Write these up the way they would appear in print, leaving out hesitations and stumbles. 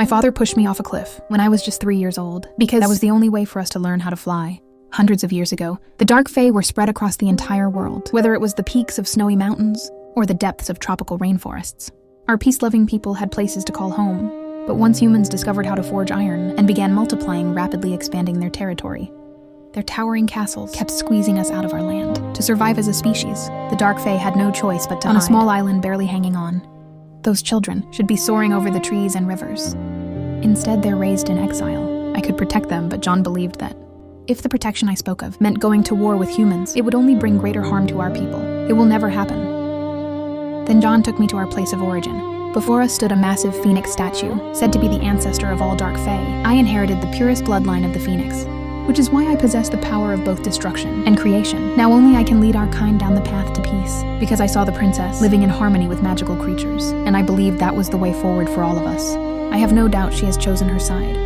My father pushed me off a cliff when I was just 3 years old, because that was the only way for us to learn how to fly. Hundreds of years ago, the Dark Fae were spread across the entire world, whether it was the peaks of snowy mountains or the depths of tropical rainforests. Our peace-loving people had places to call home, but once humans discovered how to forge iron and began multiplying, rapidly expanding their territory, their towering castles kept squeezing us out of our land. To survive as a species, the Dark Fae had no choice but to hide on a small island barely hanging on. Those children should be soaring over the trees and rivers. Instead, they're raised in exile. I could protect them, but John believed that if the protection I spoke of meant going to war with humans, it would only bring greater harm to our people. It will never happen. Then John took me to our place of origin. Before us stood a massive phoenix statue, said to be the ancestor of all Dark Fae. I inherited the purest bloodline of the phoenix, which is why I possess the power of both destruction and creation. Now only I can lead our kind down the path to peace, because I saw the princess living in harmony with magical creatures, and I believed that was the way forward for all of us. I have no doubt she has chosen her side.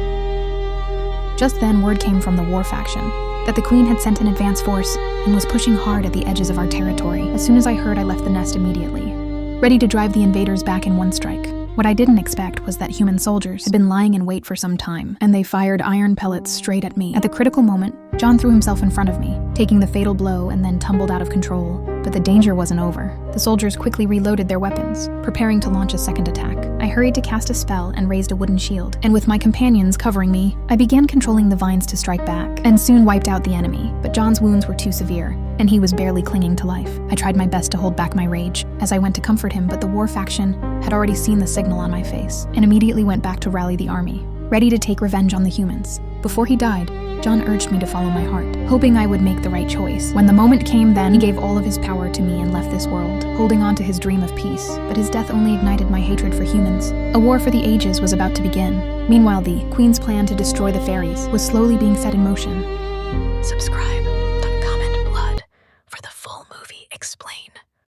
Just then, word came from the war faction that the queen had sent an advance force and was pushing hard at the edges of our territory. As soon as I heard, I left the nest immediately, ready to drive the invaders back in one strike. What I didn't expect was that human soldiers had been lying in wait for some time, and they fired iron pellets straight at me. At the critical moment, John threw himself in front of me, taking the fatal blow, and then tumbled out of control. But the danger wasn't over. The soldiers quickly reloaded their weapons, preparing to launch a second attack. I hurried to cast a spell and raised a wooden shield, and with my companions covering me, I began controlling the vines to strike back, and soon wiped out the enemy. But John's wounds were too severe, and he was barely clinging to life. I tried my best to hold back my rage as I went to comfort him, but the war faction had already seen the signal on my face, and immediately went back to rally the army, ready to take revenge on the humans. Before he died, John urged me to follow my heart, hoping I would make the right choice. When the moment came, then he gave all of his power to me and left this world, holding on to his dream of peace. But his death only ignited my hatred for humans. A war for the ages was about to begin. Meanwhile, the Queen's plan to destroy the fairies was slowly being set in motion. Subscribe.